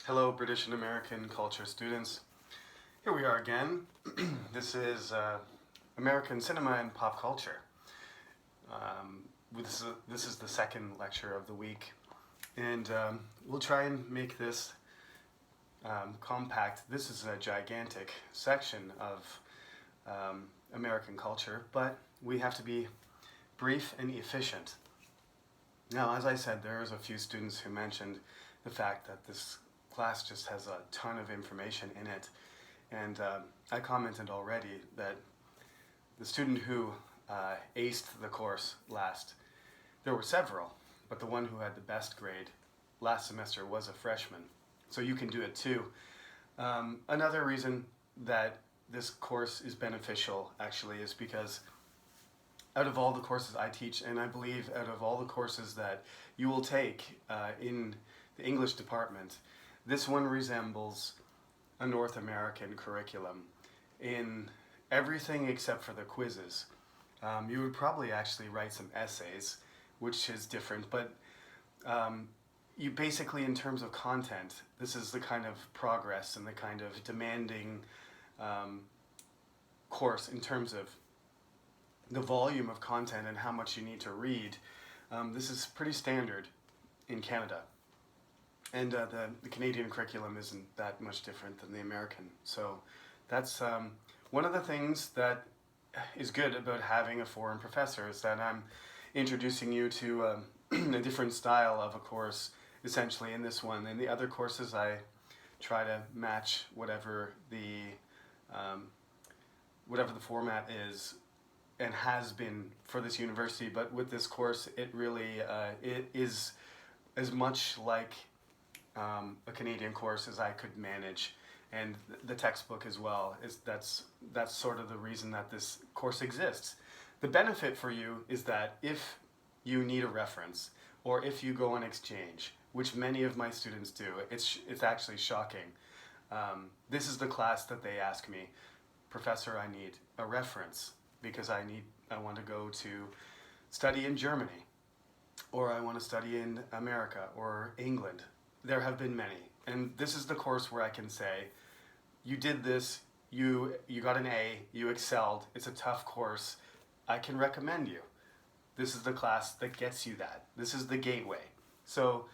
Hello, British and American culture students. Here we are again. This is American cinema and pop culture. This is the second lecture of the week, and we'll try and make this compact. This is a gigantic section of American culture, but we have to be brief and efficient. Now, as I said, there's a few students who mentioned the fact that this class just has a ton of information in it. And I commented already that the student who aced the course last, there were several, but the one who had the best grade last semester was a freshman. So you can do it too. Another reason that this course is beneficial actually is because out of all the courses I teach, and I believe out of all the courses that you will take in the English department, this one resembles a North American curriculum in everything except for the quizzes. You would probably actually write some essays, which is different, but you basically, in terms of content, this is the kind of progress and the kind of demanding course in terms of the volume of content and how much you need to read. This is pretty standard in Canada. And the Canadian curriculum isn't that much different than the American. So that's one of the things that is good about having a foreign professor is that I'm introducing you to a different style of a course, essentially in this one. In the other courses, I try to match whatever the format is and has been for this university. But with this course, it really it is as much like a Canadian course as I could manage, and the textbook as well. That's sort of the reason that this course exists. The benefit for you is that if you need a reference or if you go on exchange, which many of my students do, it's actually shocking. This is the class that they ask me, Professor, I need a reference because I want to go to study in Germany, or I want to study in America or England. There have been many, and this is the course where I can say, you did this, you got an A, you excelled, it's a tough course, I can recommend you. This is the class that gets you that. This is the gateway. So,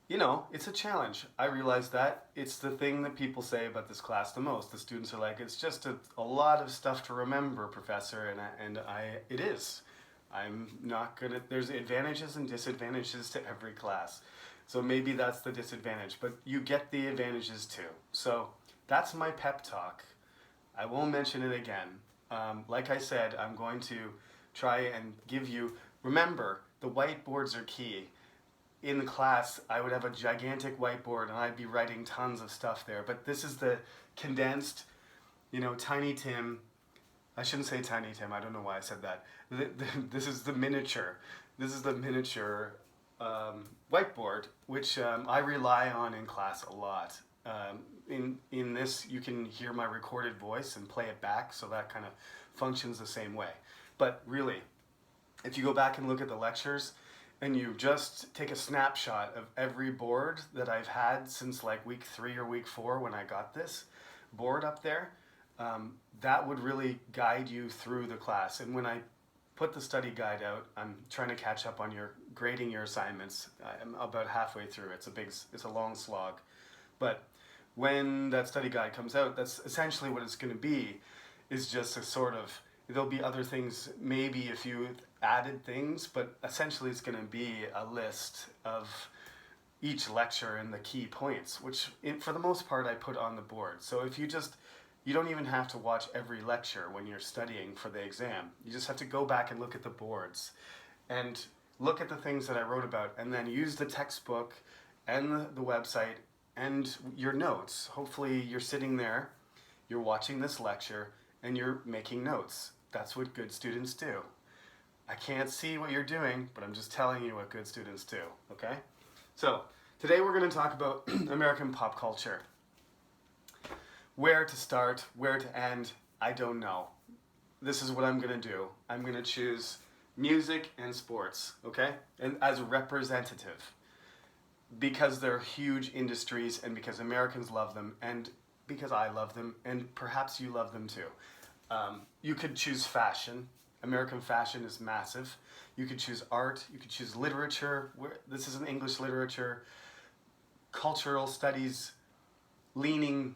it's a challenge. I realize that. It's the thing that people say about this class the most. The students are like, it's just a lot of stuff to remember, Professor, and it is. I'm not gonna, there's advantages and disadvantages to every class. So maybe that's the disadvantage, but you get the advantages too. So that's my pep talk. I won't mention it again. Like I said, I'm going to try and give you, remember, the whiteboards are key. In the class, I would have a gigantic whiteboard and I'd be writing tons of stuff there, but this is the condensed, Tiny Tim. I shouldn't say Tiny Tim, I don't know why I said that. This is the miniature. This is the miniature whiteboard, which I rely on in class a lot. In this, you can hear my recorded voice and play it back, so that kind of functions the same way. But really, if you go back and look at the lectures, and you just take a snapshot of every board that I've had since like week 3 or week 4 when I got this board up there, that would really guide you through the class. And when I put the study guide out, I'm trying to catch up on grading your assignments. I'm about halfway through. It's a long slog. But when that study guide comes out, that's essentially what it's going to be, is just a sort of, there'll be other things, maybe a few added things, but essentially it's going to be a list of each lecture and the key points, which for the most part I put on the board. So if you don't even have to watch every lecture when you're studying for the exam. You just have to go back and look at the boards and look at the things that I wrote about, and then use the textbook and the website and your notes. Hopefully you're sitting there, you're watching this lecture, and you're making notes. That's what good students do. I can't see what you're doing, but I'm just telling you what good students do, okay? So, today we're going to talk about American pop culture. Where to start, where to end, I don't know. This is what I'm going to do. I'm going to choose music and sports, okay? And as representative. because they're huge industries and because Americans love them and because I love them and perhaps you love them too. You could choose fashion. American fashion is massive. You could choose art. You could choose literature. This is an English literature, cultural studies, leaning.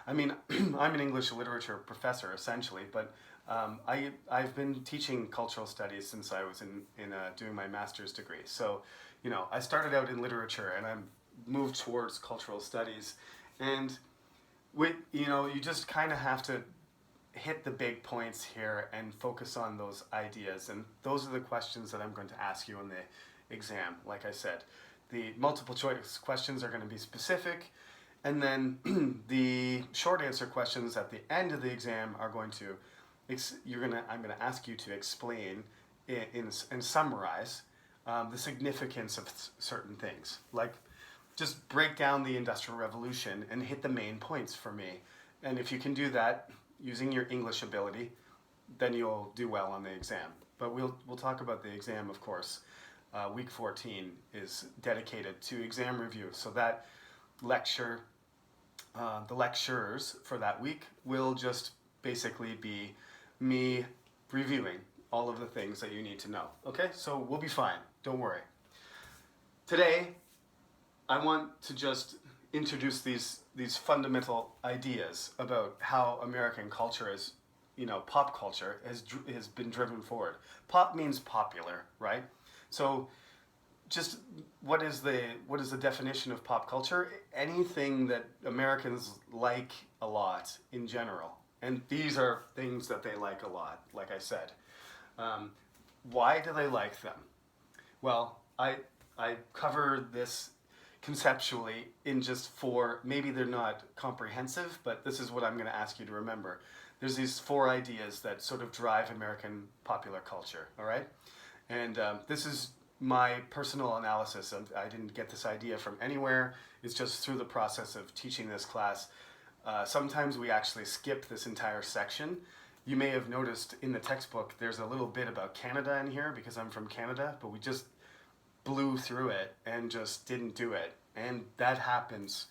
I mean, I'm an English literature professor essentially, but I've been teaching cultural studies since I was in doing my master's degree. So, I started out in literature and I moved towards cultural studies, and you just kind of have to hit the big points here and focus on those ideas. And those are the questions that I'm going to ask you in the exam. Like I said, the multiple choice questions are going to be specific, and then the short answer questions at the end of the exam are going to I'm going to ask you to explain and summarize the significance of certain things. Like, just break down the Industrial Revolution and hit the main points for me. And if you can do that using your English ability, then you'll do well on the exam. But we'll talk about the exam, of course. Week 14 is dedicated to exam review. So that lecture, the lecturers for that week will just basically be me reviewing all of the things that you need to know. Okay, so we'll be fine. Don't worry. Today, I want to just introduce these fundamental ideas about how American culture is, pop culture has been driven forward. Pop means popular, right? So, just what is the definition of pop culture? Anything that Americans like a lot in general, and these are things that they like a lot. Like I said, why do they like them? Well, I cover this conceptually in just four, maybe they're not comprehensive, but this is what I'm going to ask you to remember. There's these four ideas that sort of drive American popular culture, all right? And this is my personal analysis. I didn't get this idea from anywhere. It's just through the process of teaching this class. Sometimes we actually skip this entire section. You may have noticed in the textbook there's a little bit about Canada in here because I'm from Canada, but we just blew through it and just didn't do it. And that happens.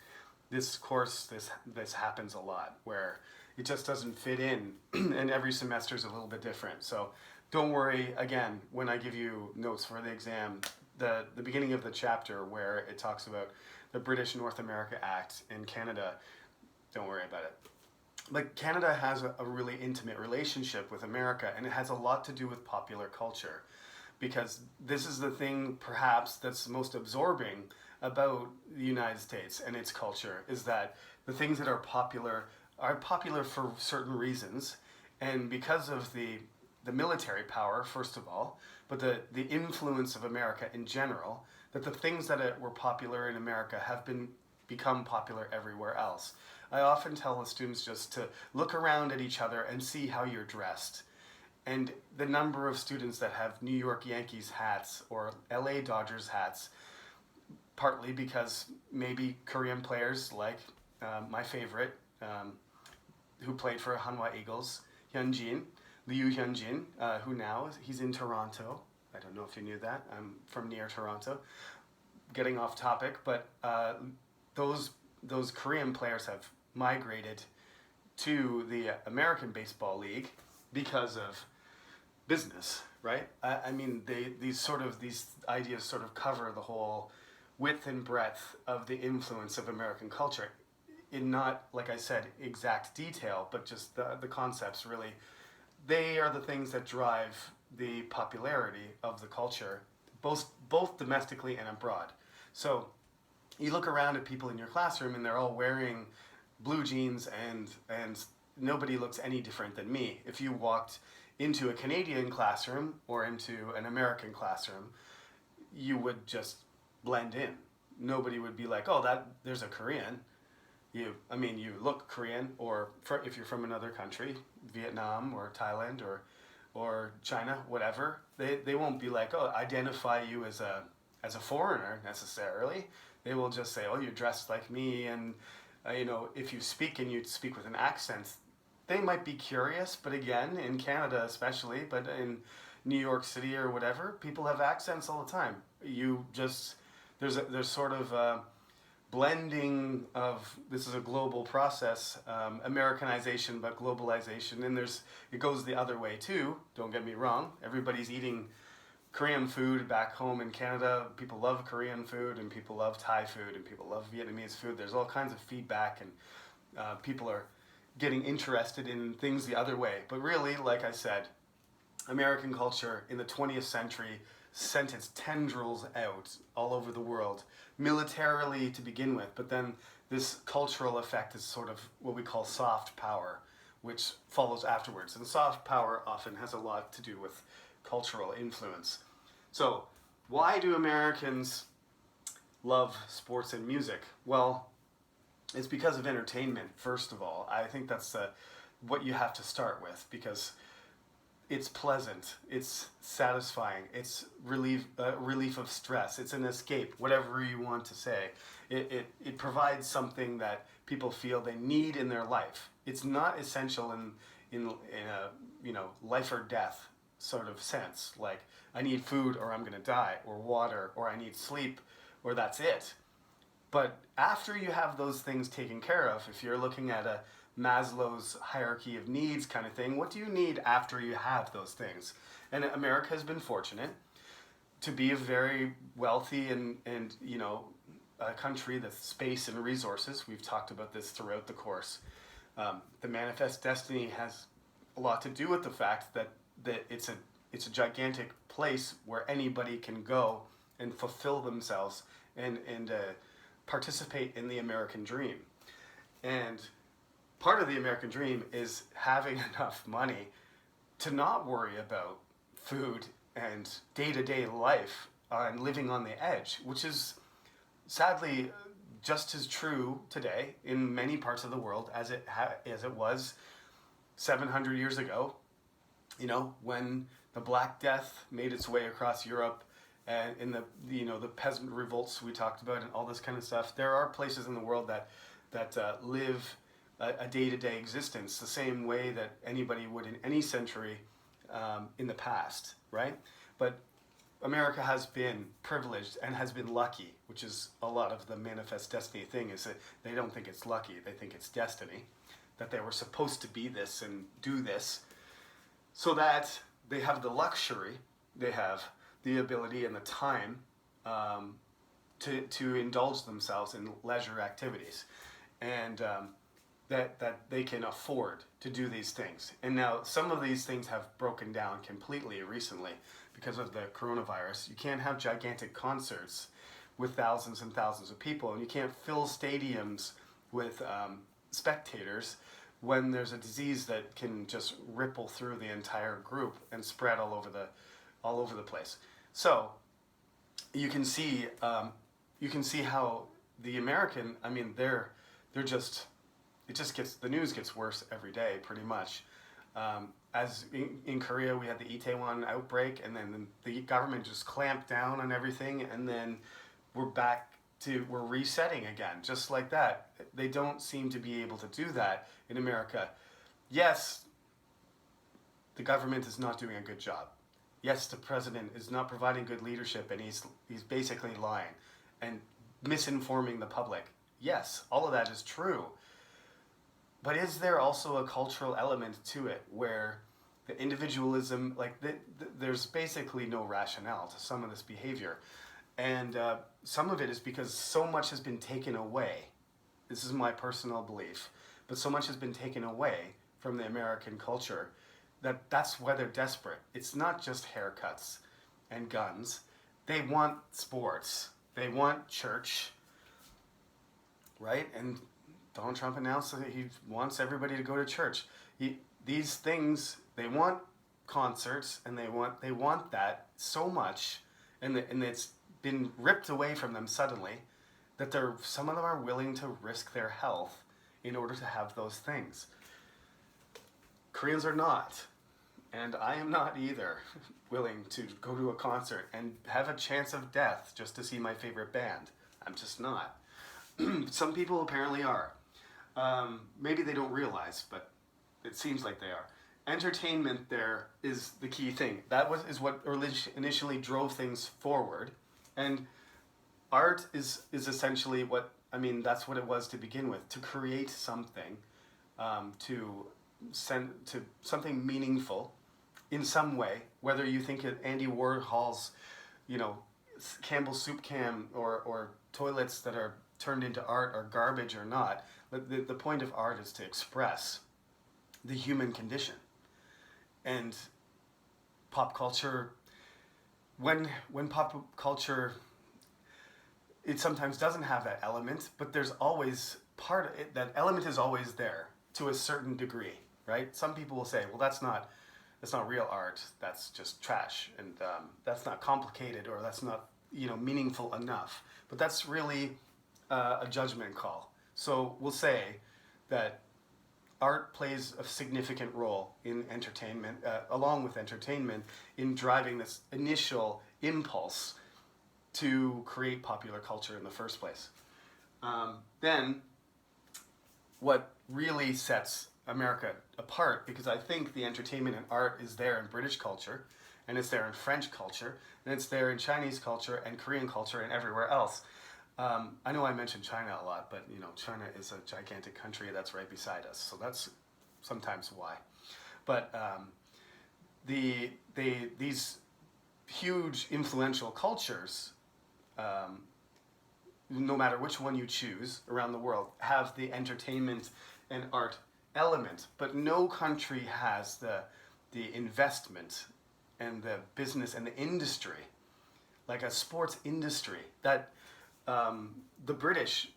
This course, this happens a lot where it just doesn't fit in and every semester is a little bit different. So don't worry, again, when I give you notes for the exam, the beginning of the chapter where it talks about the British North America Act in Canada, don't worry about it. Like, Canada has a really intimate relationship with America, and it has a lot to do with popular culture, because this is the thing perhaps that's most absorbing about the United States and its culture, is that the things that are popular for certain reasons, and because of the military power, first of all, but the influence of America in general, that the things that were popular in America have become popular everywhere else. I often tell the students just to look around at each other and see how you're dressed. And the number of students that have New York Yankees hats or LA Dodgers hats, partly because maybe Korean players like my favorite, who played for Hanwha Eagles, Hyunjin, Liu Hyunjin, who now he's in Toronto. I don't know if you knew that. I'm from near Toronto. Getting off topic, but those Korean players have migrated to the American Baseball League because of business, right? I mean, these ideas sort of cover the whole width and breadth of the influence of American culture in not, like I said, exact detail, but just the concepts really. They are the things that drive the popularity of the culture, both domestically and abroad. So you look around at people in your classroom and they're all wearing blue jeans and nobody looks any different than me. If you walked into a Canadian classroom or into an American classroom, you would just blend in. Nobody would be like, oh, there's a Korean. You look Korean, or if you're from another country, Vietnam or Thailand or China, whatever, they won't be like, oh, identify you as a foreigner necessarily. They will just say, oh, you're dressed like me, and if you speak and you speak with an accent, they might be curious. But again, in Canada especially, but in New York City or whatever, people have accents all the time. You just there's sort of a blending of, this is a global process, Americanization but globalization, and it goes the other way too. Don't get me wrong. Everybody's eating Korean food back home in Canada. People love Korean food, and people love Thai food, and people love Vietnamese food. There's all kinds of feedback, and people are getting interested in things the other way. But really, like I said, American culture in the 20th century sent its tendrils out all over the world, militarily to begin with, but then this cultural effect is sort of what we call soft power, which follows afterwards. And soft power often has a lot to do with cultural influence. So, why do Americans love sports and music? Well, it's because of entertainment, first of all. I think that's what you have to start with, because it's pleasant, it's satisfying, it's relief of stress, it's an escape, whatever you want to say. It provides something that people feel they need in their life. It's not essential in a life or death sort of sense, like I need food or I'm going to die, or water, or I need sleep, or that's it. But after you have those things taken care of, if you're looking at a Maslow's hierarchy of needs kind of thing, what do you need after you have those things? And America has been fortunate to be a very wealthy and a country that's space and resources. We've talked about this throughout the course. The Manifest Destiny has a lot to do with the fact that it's a gigantic place where anybody can go and fulfill themselves and participate in the American dream. And part of the American dream is having enough money to not worry about food and day-to-day life and living on the edge, which is sadly just as true today in many parts of the world as it was 700 years ago. You know, when the Black Death made its way across Europe, and in the peasant revolts we talked about and all this kind of stuff, there are places in the world that live a day-to-day existence the same way that anybody would in any century in the past, right? But America has been privileged and has been lucky, which is a lot of the Manifest Destiny thing, is that they don't think it's lucky, they think it's destiny, that they were supposed to be this and do this, so that they have the luxury, they have the ability and the time to indulge themselves in leisure activities, and that they can afford to do these things. And now some of these things have broken down completely recently because of the coronavirus. You can't have gigantic concerts with thousands and thousands of people, and you can't fill stadiums with spectators when there's a disease that can just ripple through the entire group and spread all over the place. So you can see how the American, I mean, they're just, the news gets worse every day, pretty much. As in Korea, we had the Itaewon outbreak, and then the government just clamped down on everything, and then we're resetting again, just like that. They don't seem to be able to do that in America. Yes, the government is not doing a good job. Yes, the president is not providing good leadership, and he's basically lying and misinforming the public. Yes, all of that is true. But is there also a cultural element to it where the individualism, like there's basically no rationale to some of this behavior? And some of it is because so much has been taken away. This is my personal belief. But so much has been taken away from the American culture that's why they're desperate. It's not just haircuts and guns. They want sports. They want church, right? And Donald Trump announced that he wants everybody to go to church. These things, they want concerts, and they want that so much, and it's been ripped away from them suddenly, that some of them are willing to risk their health in order to have those things. Koreans are not, and I am not either, willing to go to a concert and have a chance of death just to see my favorite band. I'm just not. Some people apparently are. Maybe they don't realize, but it seems like they are. Entertainment there is the key thing. That is what initially drove things forward. And art is essentially what I mean. That's what it was to begin with. To create something, to send to something meaningful in some way. Whether you think it Andy Warhol's, you know, Campbell's soup can or toilets that are turned into art are garbage or not. The point of art is to express the human condition. And pop culture, when pop culture, it sometimes doesn't have that element, but there's always part of it, that element is always there to a certain degree, right? Some people will say, well, that's not real art, that's just trash, and that's not complicated, or that's not, you know, meaningful enough. But that's really a judgment call. So we'll say that art plays a significant role in entertainment, along with entertainment, in driving this initial impulse to create popular culture in the first place. Then, what really sets America apart, because I think the entertainment and art is there in British culture, and it's there in French culture, and it's there in Chinese culture and Korean culture and everywhere else. I know I mentioned China a lot, but you know, China is a gigantic country that's right beside us, so that's sometimes why. But these huge influential cultures, no matter which one you choose around the world, have the entertainment and art element, but no country has the investment and the business and the industry, like a sports industry, that the British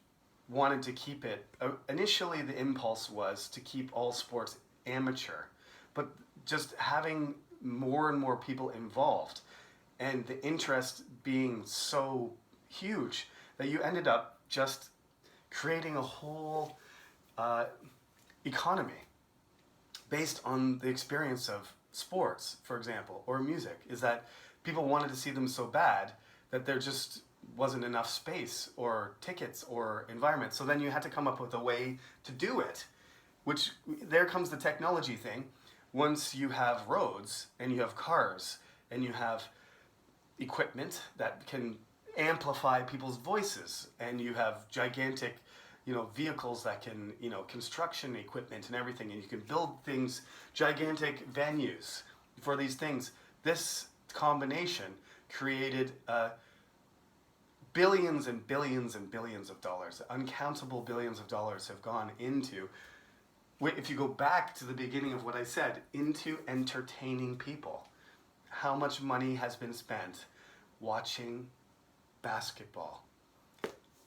wanted to keep it. Initially, the impulse was to keep all sports amateur, but just having more and more people involved and the interest being so huge that you ended up just creating a whole economy based on the experience of sports, for example, or music, is that people wanted to see them so bad that there just wasn't enough space or tickets or environment. So then you had to come up with a way to do it, which there comes the technology thing. Once you have roads and you have cars and you have equipment that can amplify people's voices, and you have gigantic, you know, vehicles that can, you know, construction equipment and everything, and you can build things, gigantic venues for these things. This combination created billions and billions and billions of dollars. Uncountable billions of dollars have gone into, if you go back to the beginning of what I said, into entertaining people. How much money has been spent watching basketball?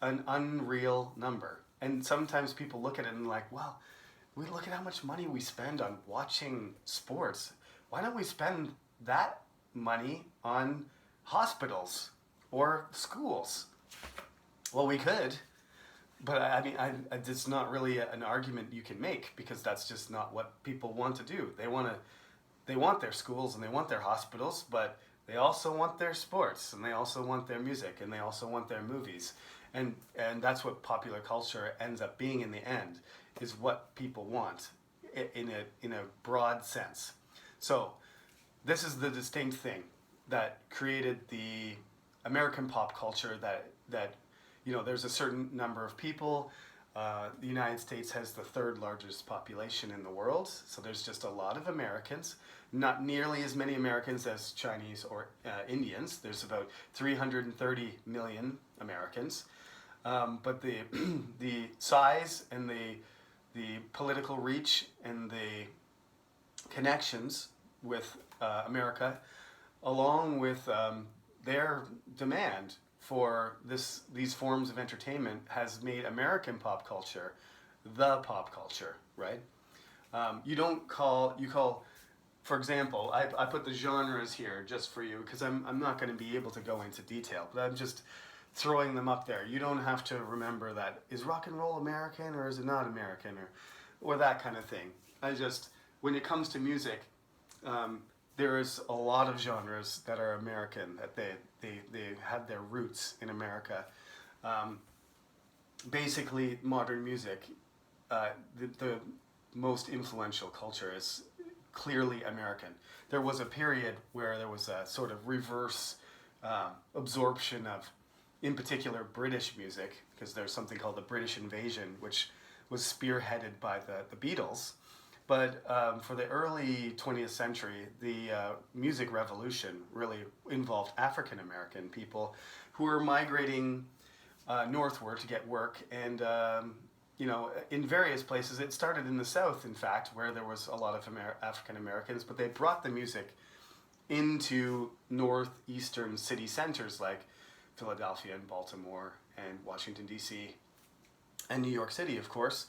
An unreal number. And sometimes people look at it and like, well, we look at how much money we spend on watching sports. Why don't we spend that money on hospitals or schools? Well, we could, but I mean, it's not really an argument you can make, because that's just not what people want to do. They want their schools and they want their hospitals, but they also want their sports, and they also want their music, and they also want their movies. And that's what popular culture ends up being in the end, is what people want in a broad sense. So this is the distinct thing that created the American pop culture, that you know, there's a certain number of people. The United States has the third largest population in the world, so there's just a lot of Americans. Not nearly as many Americans as Chinese or Indians. There's about 330 million Americans. But the the size and the political reach and the connections with America, along with their demand for these forms of entertainment, has made American pop culture the pop culture, right? You call, for example, I put the genres here just for you, because I'm not going to be able to go into detail, but I'm just throwing them up there. You don't have to remember that, is rock and roll American or is it not American, or that kind of thing. When it comes to music, there is a lot of genres that are American, that they have their roots in America. Basically, modern music, the most influential culture is clearly American. There was a period where there was a sort of reverse absorption in particular British music, because there's something called the British Invasion, which was spearheaded by the Beatles. But for the early 20th century, the music revolution really involved African American people who were migrating northward to get work. And, in various places, it started in the South, in fact, where there was a lot of African Americans, but they brought the music into northeastern city centers like Philadelphia and Baltimore and Washington, D.C., and New York City, of course,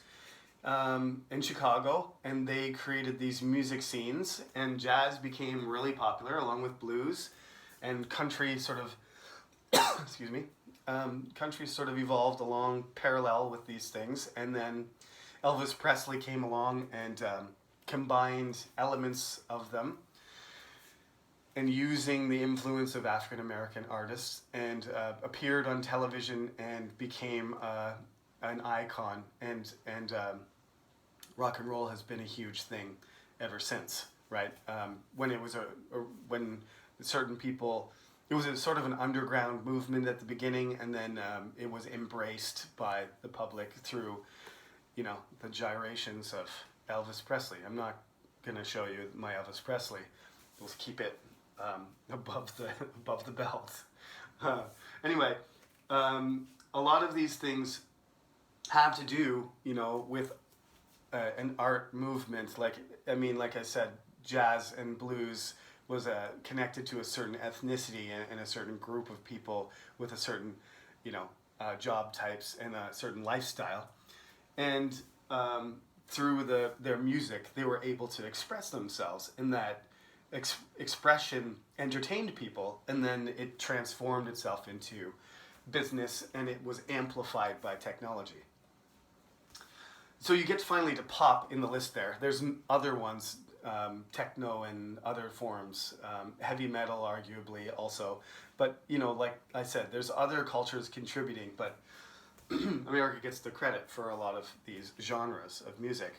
and Chicago, and they created these music scenes, and jazz became really popular along with blues, and country sort of, excuse me, country sort of evolved along parallel with these things, and then Elvis Presley came along and combined elements of them, and using the influence of African American artists, and appeared on television and became an icon, and rock and roll has been a huge thing ever since, right? When it was when certain people, it was a sort of an underground movement at the beginning, and then it was embraced by the public through, the gyrations of Elvis Presley. I'm not gonna show you my Elvis Presley. We'll keep it above the belt. Anyway, a lot of these things have to do, with an art movement. Like I said, jazz and blues was connected to a certain ethnicity and a certain group of people with a certain, job types and a certain lifestyle. And through their music, they were able to express themselves, and that expression entertained people, and then it transformed itself into business, and it was amplified by technology. So you get finally to pop in the list there. There's other ones, techno and other forms, heavy metal arguably also. But, like I said, there's other cultures contributing, but America gets the credit for a lot of these genres of music.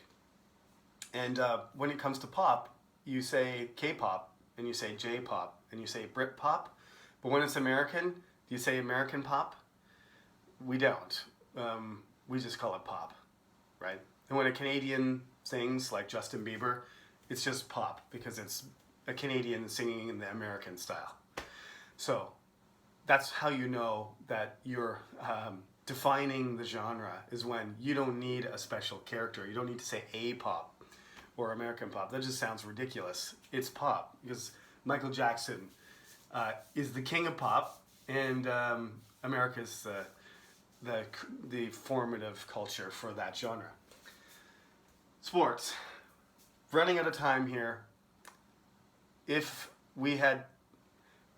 And when it comes to pop, you say K-pop, and you say J-pop, and you say Brit-pop. But when it's American, do you say American pop? We don't. We just call it pop, right? And when a Canadian sings, like Justin Bieber, it's just pop, because it's a Canadian singing in the American style. So that's how you know that you're defining the genre, is when you don't need a special character. You don't need to say A-pop or American pop. That just sounds ridiculous. It's pop, because Michael Jackson is the king of pop, and America's the formative culture for that genre. Sports. Running out of time here. If we had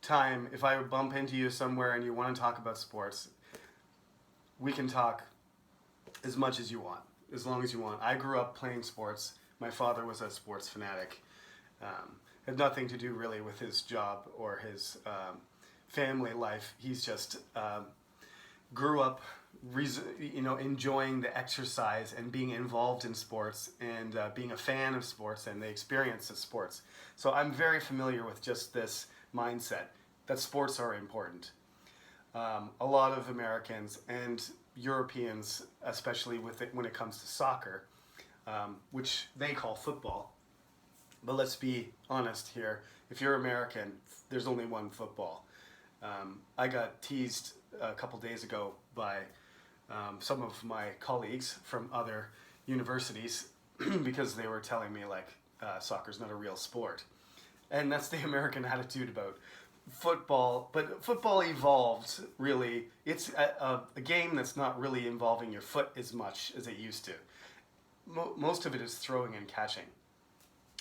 time, if I would bump into you somewhere and you want to talk about sports, we can talk as much as you want, as long as you want. I grew up playing sports. My father was a sports fanatic. Had nothing to do really with his job or his family life. He's just grew up, enjoying the exercise and being involved in sports, and being a fan of sports and the experience of sports. So I'm very familiar with just this mindset that sports are important. A lot of Americans and Europeans, especially when it comes to soccer, which they call football. But let's be honest here. If you're American, there's only one football. I got teased a couple days ago by some of my colleagues from other universities because they were telling me soccer's not a real sport. And that's the American attitude about football. But football evolved, really. It's a game that's not really involving your foot as much as it used to. Most of it is throwing and catching.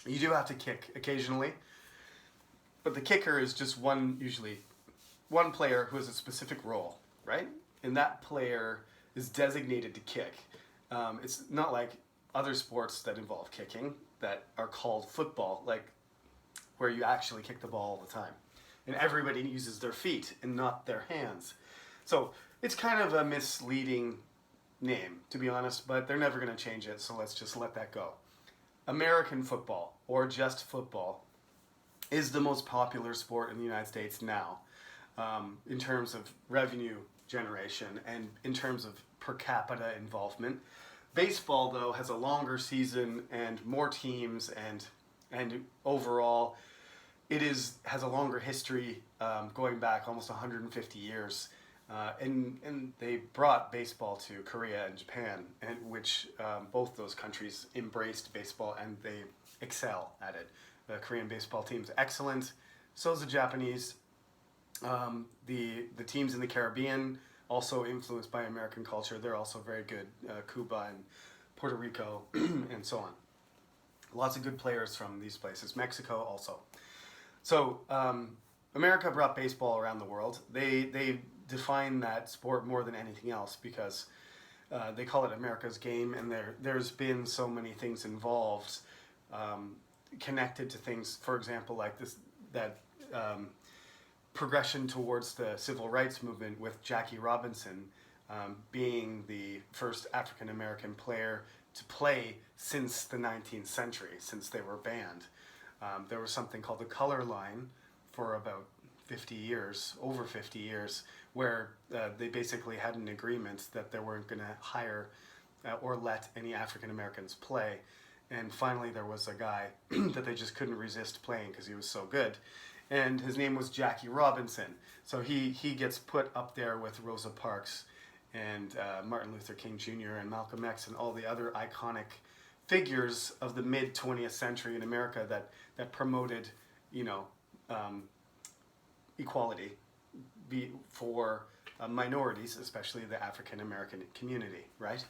You do have to kick occasionally, but the kicker is just usually one player who has a specific role, right? And that player is designated to kick. It's not like other sports that involve kicking that are called football, like where you actually kick the ball all the time. And everybody uses their feet and not their hands. So it's kind of a misleading name, to be honest, but they're never going to change it, so let's just let that go. American football, or just football, is the most popular sport in the United States now, in terms of revenue generation and in terms of per capita involvement. Baseball, though, has a longer season and more teams, and overall, has a longer history, going back almost 150 years. And they brought baseball to Korea and Japan, and which both those countries embraced baseball and they excel at it. The Korean baseball team's excellent. So is the Japanese. The teams in the Caribbean, also influenced by American culture, they're also very good. Cuba and Puerto Rico and so on. Lots of good players from these places. Mexico also. So America brought baseball around the world. They define that sport more than anything else because they call it America's game, and there's been so many things involved, connected to things. For example, like that progression towards the civil rights movement with Jackie Robinson being the first African American player to play since the 19th century, since they were banned. There was something called the color line for about 50 years, over 50 years, where they basically had an agreement that they weren't going to hire or let any African Americans play. And finally there was a guy that they just couldn't resist playing because he was so good. And his name was Jackie Robinson. So he gets put up there with Rosa Parks and Martin Luther King Jr. and Malcolm X and all the other iconic figures of the mid 20th century in America that promoted, equality for minorities, especially the African American community, right?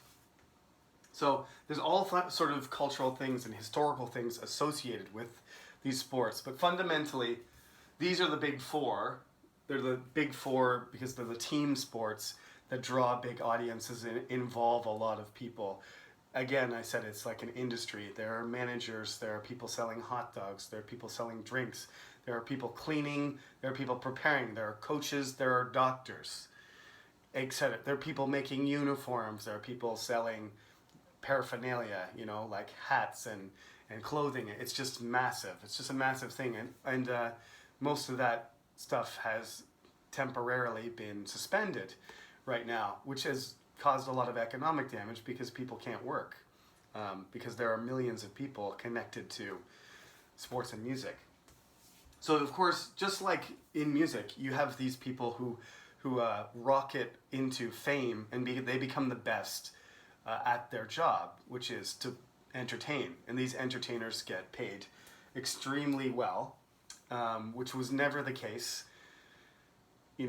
So there's all sort of cultural things and historical things associated with these sports, but fundamentally, these are the big four. They're the big four because they're the team sports that draw big audiences and involve a lot of people. Again, I said it's like an industry. There are managers, there are people selling hot dogs, there are people selling drinks, there are people cleaning, there are people preparing, there are coaches, there are doctors, etc. There are people making uniforms, there are people selling paraphernalia, like hats and clothing. It's just massive. It's just a massive thing. And most of that stuff has temporarily been suspended right now, which has caused a lot of economic damage because people can't work, because there are millions of people connected to sports and music. So of course, just like in music, you have these people who rocket into fame and they become the best at their job, which is to entertain. And these entertainers get paid extremely well, which was never the case, in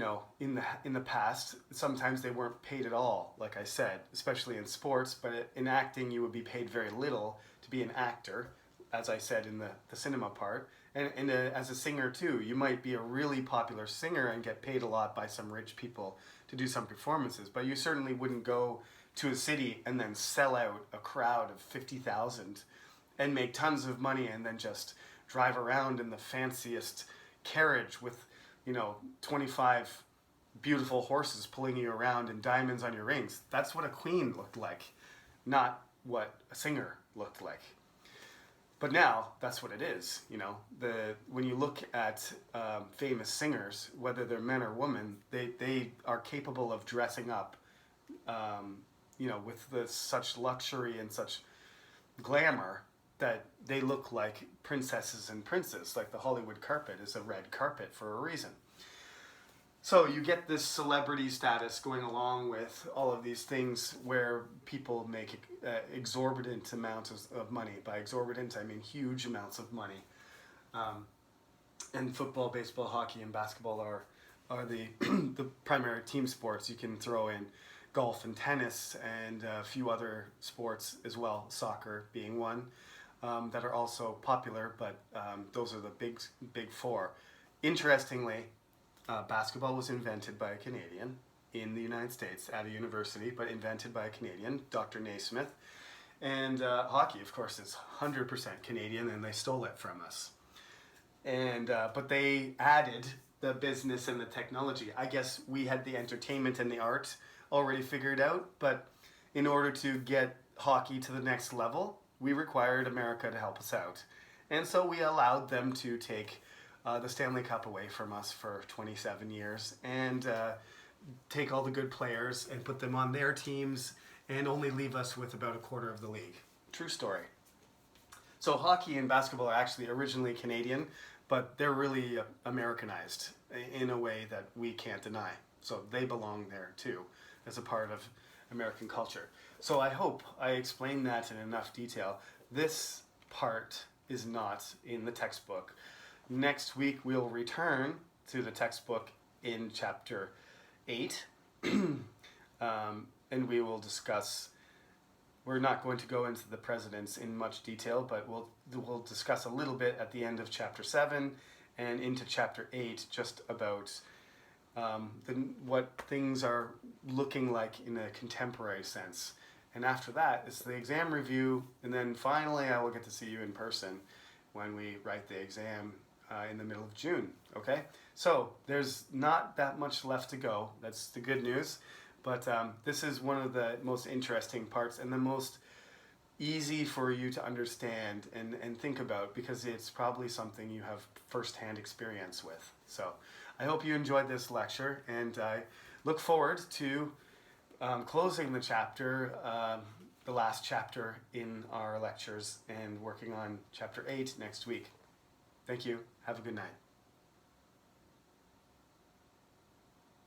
the past. Sometimes they weren't paid at all, like I said, especially in sports. But in acting, you would be paid very little to be an actor, as I said in the cinema part. And as a singer too, you might be a really popular singer and get paid a lot by some rich people to do some performances, but you certainly wouldn't go to a city and then sell out a crowd of 50,000 and make tons of money and then just drive around in the fanciest carriage with 25 beautiful horses pulling you around and diamonds on your rings. That's what a queen looked like, not what a singer looked like. But now that's what it is. When you look at famous singers, whether they're men or women, they are capable of dressing up, with such luxury and such glamour that they look like princesses and princes. Like the Hollywood carpet is a red carpet for a reason. So you get this celebrity status going along with all of these things where people make exorbitant amounts of money. By exorbitant, I mean huge amounts of money. And football, baseball, hockey, and basketball are the the primary team sports. You can throw in golf and tennis and a few other sports as well, soccer being one, that are also popular, but those are the big four. Interestingly, basketball was invented by a Canadian in the United States at a university, but invented by a Canadian, Dr. Naismith. And hockey, of course, is 100% Canadian, and they stole it from us. And but they added the business and the technology. I guess we had the entertainment and the art already figured out, but in order to get hockey to the next level, we required America to help us out. And so we allowed them to take the Stanley Cup away from us for 27 years and take all the good players and put them on their teams and only leave us with about a quarter of the league. True story. So hockey and basketball are actually originally Canadian, but they're really Americanized in a way that we can't deny. So they belong there too, as a part of American culture. So I hope I explained that in enough detail. This part is not in the textbook. Next week we'll return to the textbook in chapter 8, and we will discuss. We're not going to go into the presidents in much detail, but we'll discuss a little bit at the end of chapter 7 and into chapter 8 just about what things are looking like in a contemporary sense. And after that, it's the exam review, and then finally I will get to see you in person when we write the exam in the middle of June, okay? So there's not that much left to go. That's the good news. But this is one of the most interesting parts and the most easy for you to understand and think about, because it's probably something you have firsthand experience with. So I hope you enjoyed this lecture, and I look forward to closing the chapter, the last chapter in our lectures, and working on chapter 8 next week. Thank you. Have a good night.